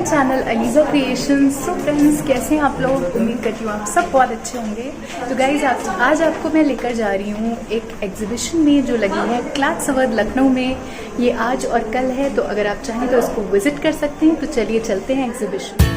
My channel alizacreations। So friends, कैसे हैं आप लोग? उम्मीद करती हूँ आप सब बहुत अच्छे होंगे। तो गाइज आज आपको मैं लेकर जा रही हूँ एक एग्जीबिशन में जो लगी है क्लैक्स अवध लखनऊ में। ये आज और कल है, तो अगर आप चाहें तो इसको विजिट कर सकते हैं। तो चलिए चलते हैं एग्जीबिशन।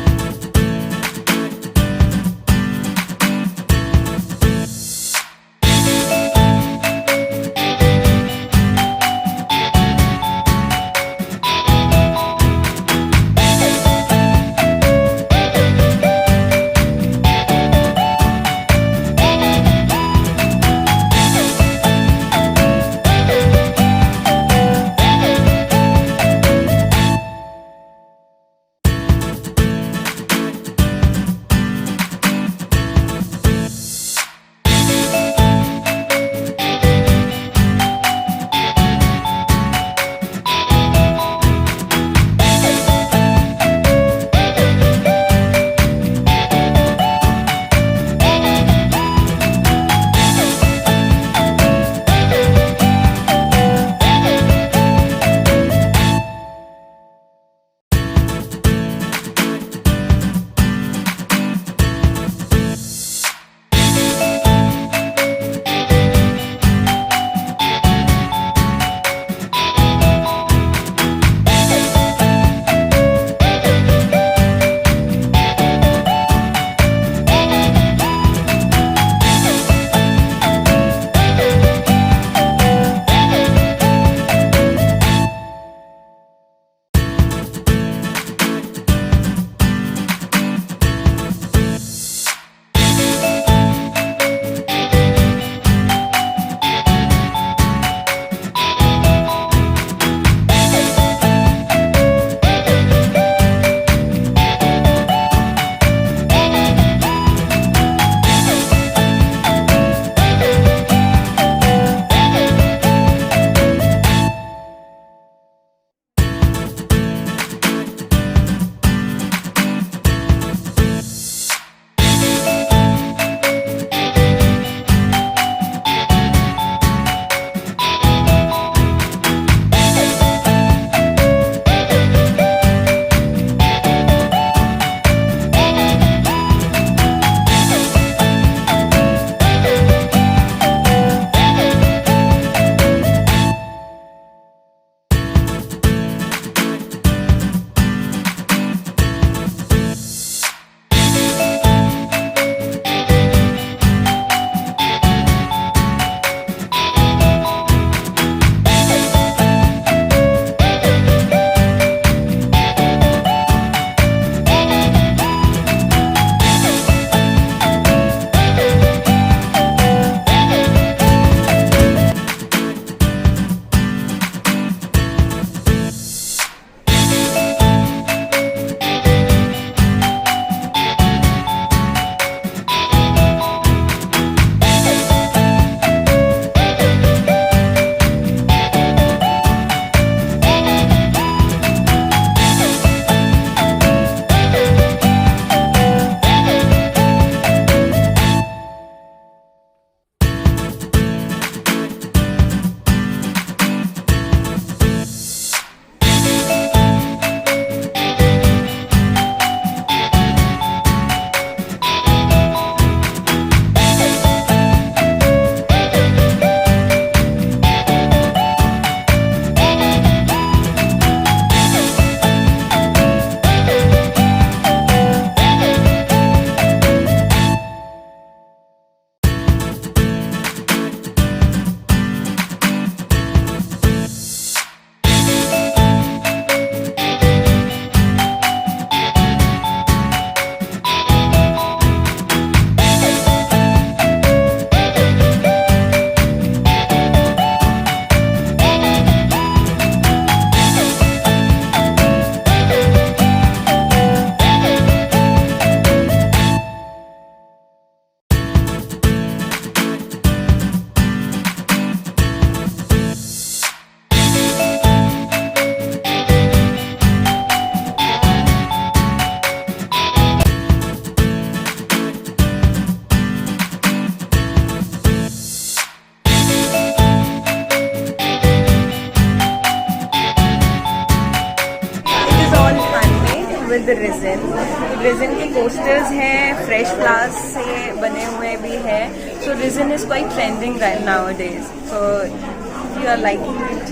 रिजन के कोस्टर्स हैं, फ्रेश फ्लावर्स से बने हुए भी है. So resin is quite trending right nowadays. So you are liking it,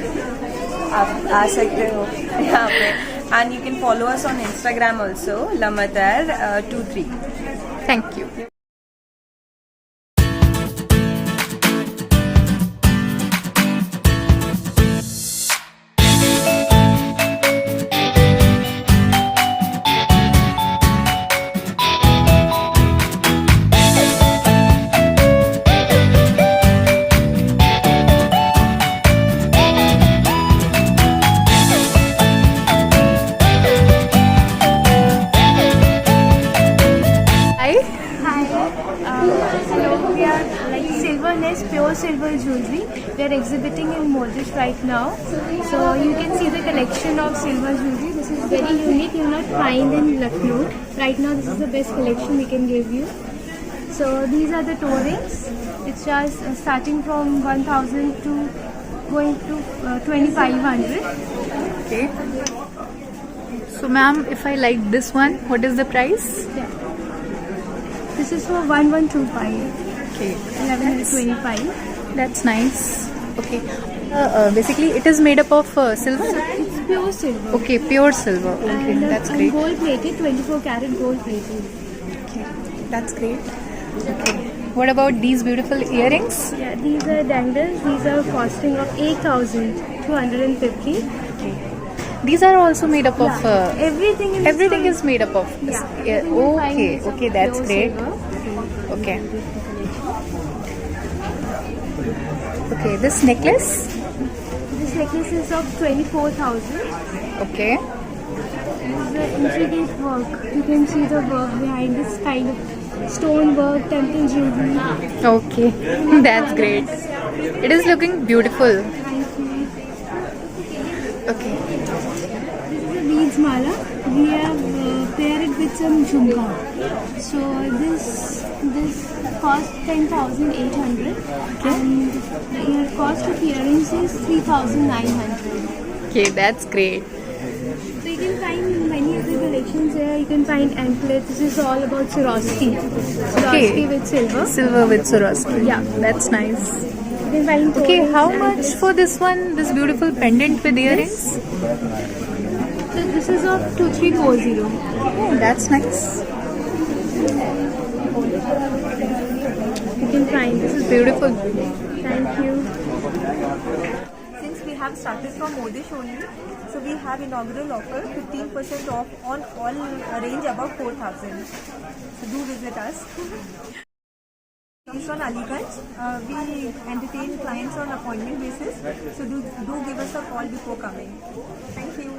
आप आ सकते हो यहाँ पे. And you can follow us on Instagram also, lamatar23. Thank you. Pure silver jewelry. We are exhibiting in Modish right now. So you can see the collection of silver jewelry. This is very unique. You will not find in Lucknow. Right now this is the best collection we can give you. So these are the toe rings. It's just starting from 1000 to going to 2500. Okay. So ma'am, if I like this one, what is the price? Yeah. This is for 1125. Okay. 1125. That's nice. Okay. Basically, it is made up of silver. It's pure silver. Okay, pure silver. Okay, And that's great. gold plated, 24 karat gold plated. Okay, that's great. Okay. What about these beautiful earrings? Yeah, these are dangles. These are costing of 8,250. Okay. These are also made up of. Everything in Everything this is made up of. Yeah. Yeah. Everything you find Okay. is of Okay, that's pure great. silver. Okay. Okay, this necklace. This necklace is of 24,000. Okay. This is the intricate work. You can see the work behind this kind of stone work, temple jewelry. Okay, that's great. It is looking beautiful. Thank you. Okay. This is a beads mala. We have paired it with some jhumka. So this cost 10,800 and the ear cost of earrings is 3,900. Okay, that's great. So you can find many other collections here. You can find anklets. This is all about Swarovski. Swarovski with silver. Silver with Swarovski. Yeah. That's nice. You can find Okay, toys how and much for this one? This beautiful pendant with earrings? So this is of 2340. Oh, that's nice. You can find This is beautiful. Thank you. Since we have started from Modish only, so we have inaugural offer 15% off on all range above 4,000. So do visit us. Comes from Aliganj. We entertain clients on appointment basis. So do give us a call before coming. Thank you.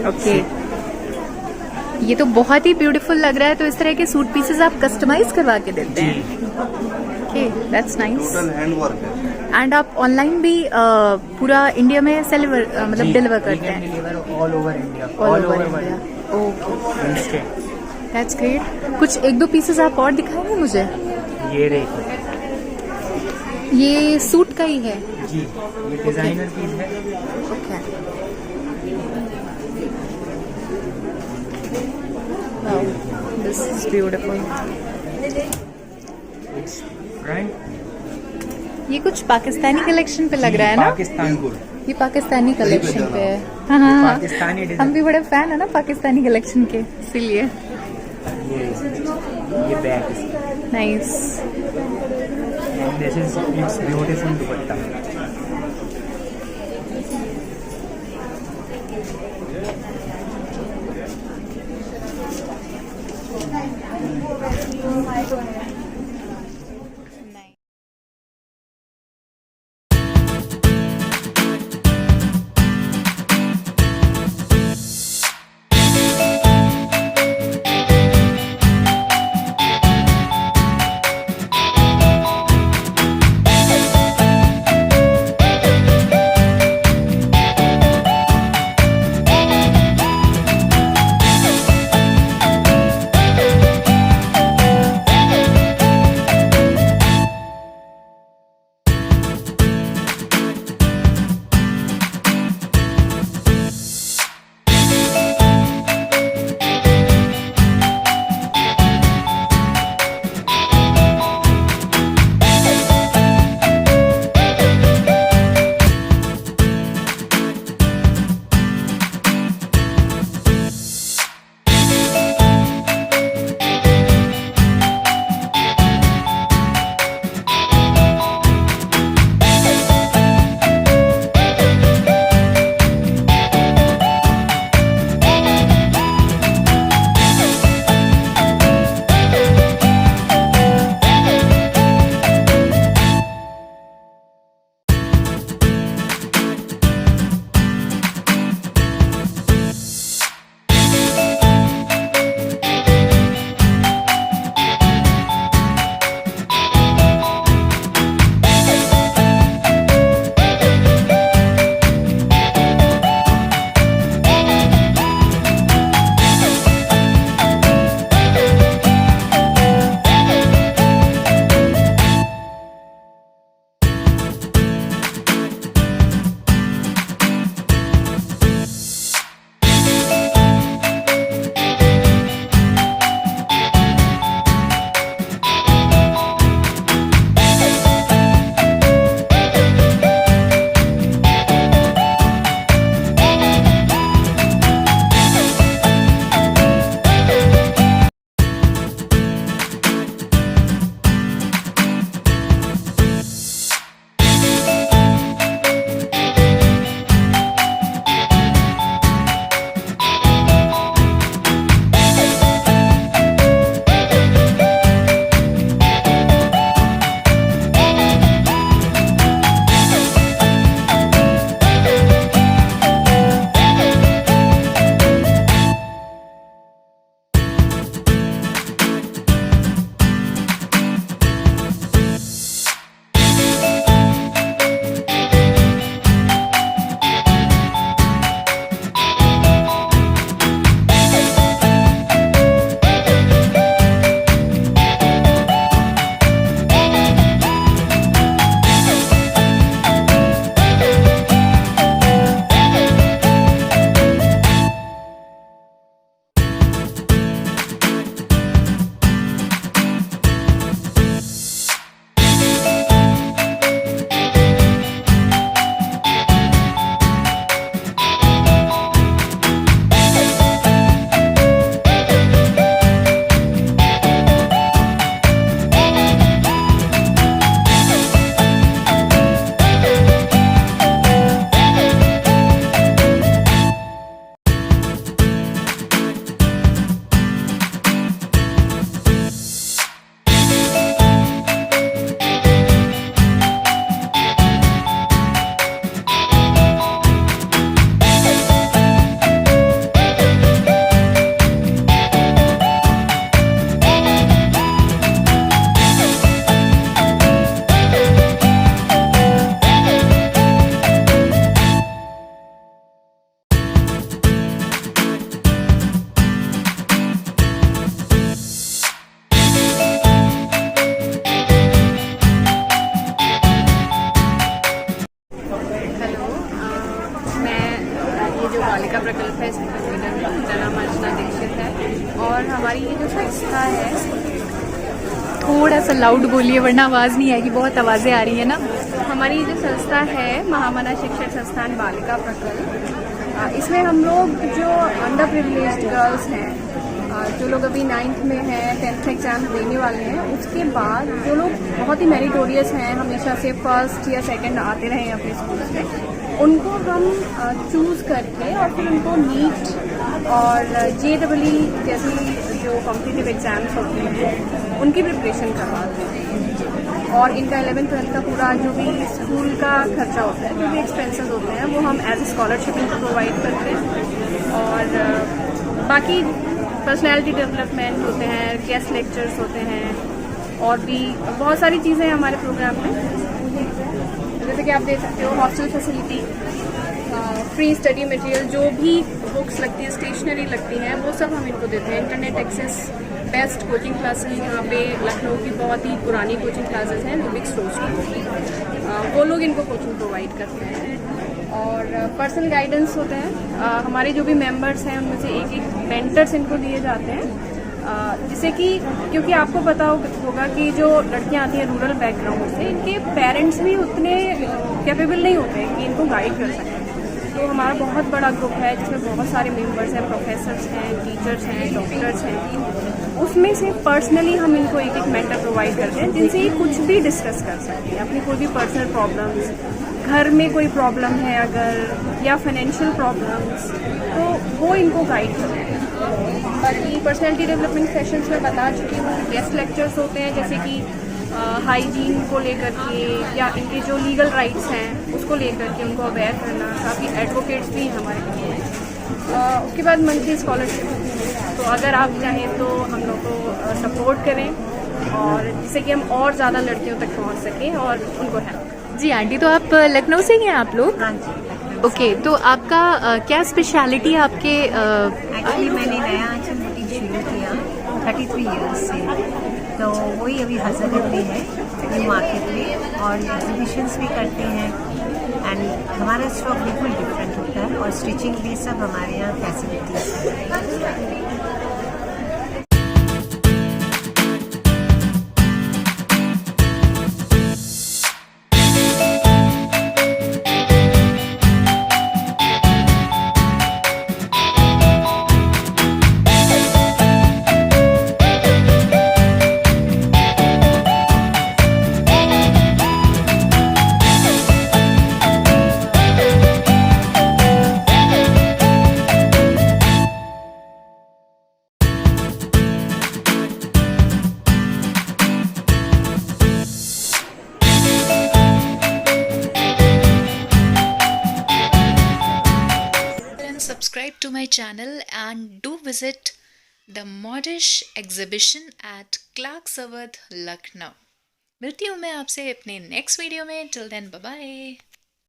Okay, ये तो बहुत ही beautiful लग रहा है. तो इस तरह के सूट पीसेस आप कस्टमाइज करवा के देते हैं? Okay, that's nice. Hand work है. एंड आप ऑनलाइन भी पूरा इंडिया में मतलब डिलीवर करते हैं? All over India. All over India. Okay, that's great. कुछ एक दो पीसेस आप और दिखाएंगे मुझे? ये रही ये सूट का ही है जी, ये डिजाइनर पीस है. Okay. Wow, this is beautiful. Front ये कुछ पाकिस्तानी कलेक्शन पे लग रहा है ना? पाकिस्तान को ये पाकिस्तानी कलेक्शन पे है. हाँ हाँ हाँ. पाकिस्तानी हम डिजाइन. भी बड़े फैन है ना पाकिस्तानी कलेक्शन के, इसीलिए. ये bag. Nice. This is it's beautiful dupatta. Loud बोलिए वरना आवाज़ नहीं आएगी, बहुत आवाज़ें आ रही है ना। हमारी जो संस्था है महामना शिक्षक संस्थान बालिका प्रकल्प, इसमें हम लोग जो अंडर प्रिविलेज्ड गर्ल्स हैं, जो लोग अभी 9th में हैं, 10th एग्जाम देने वाले हैं, उसके बाद जो लोग बहुत ही मेरिटोरियस हैं, हमेशा से फर्स्ट या सेकंड आते रहे हैं अपने स्कूल्स में, उनको हम चूज़ करके और फिर उनको नीट और JEE जैसी जो कॉम्पिटिटिव एग्जाम्स होते हैं उनकी प्रिपरेशन करवाते हैं। और इनका 11th 12th का पूरा जो भी स्कूल का खर्चा होता है, जो भी एक्सपेंसेस होते हैं, वो हम एज ए स्कॉलरशिप इनको प्रोवाइड करते हैं। और बाकी पर्सनैलिटी डेवलपमेंट होते हैं, गेस्ट लेक्चर्स होते हैं, और भी बहुत सारी चीज़ें हैं हमारे प्रोग्राम में। जैसे कि आप देख सकते हो hostel facility, free study material, जो भी बुक्स लगती है, स्टेशनरी लगती हैं, वो सब हम इनको देते हैं। Internet access, best coaching classes यहाँ पे लखनऊ की बहुत ही पुरानी कोचिंग क्लासेस हैं, रूबिक स्टोर्स की, वो लोग इनको कोचिंग प्रोवाइड करते हैं। और पर्सनल गाइडेंस होते हैं, हमारे जो भी मेंबर्स हैं उनमें से एक मेंटर्स इनको दिए जाते हैं, जिससे कि क्योंकि आपको पता होगा कि जो लड़कियां आती हैं रूरल बैकग्राउंड से, इनके पेरेंट्स भी उतने कैपेबल नहीं होते हैं कि इनको गाइड कर सकें। तो हमारा बहुत बड़ा ग्रुप है जिसमें बहुत सारे मेंबर्स हैं, प्रोफेसर्स हैं, टीचर्स हैं, डॉक्टर्स हैं। उसमें से पर्सनली हम इनको एक एक मेंटर प्रोवाइड करते हैं, जिनसे ये कुछ भी डिस्कस कर सकते हैं, अपनी कोई भी पर्सनल प्रॉब्लम्स, घर में कोई प्रॉब्लम है अगर, या फाइनेंशियल प्रॉब्लम्स, तो वो इनको गाइड करते हैं। बाकी पर्सनैलिटी डेवलपमेंट सेशंस में बता चुकी हूँ। गेस्ट लेक्चर्स होते हैं जैसे कि हाइजीन को लेकर के, या इनके जो लीगल राइट्स हैं उसको लेकर के उनको अवेयर करना। काफ़ी एडवोकेट्स भी हैं हमारे पास। उसके बाद मंथली स्कॉलरशिप, तो अगर आप चाहें तो हम लोग को सपोर्ट करें, और जिससे कि हम और ज़्यादा लड़कियों तक पहुँच सकें और उनको हेल्प। जी आंटी, तो आप लखनऊ से ही हैं आप लोग? हाँ जी। ओके, तो आपका क्या स्पेशलिटी है आपके? एक्चुअली मैंने नया आंचल बुटीक शुरू किया 33 ईयर्स से, तो वही अभी हजरत में है न्यू मार्केट में, और एग्जीबिशंस भी करते हैं। एंड हमारा स्टॉक बिल्कुल डिफरेंट होता है, और स्टिचिंग भी सब हमारे यहाँ फैसिलिटीज है। Subscribe to my channel and do visit the Modish exhibition at Awadh Lucknow. मिलती हूँ मैं आपसे अपने नेक्स्ट वीडियो में। Till then bye bye.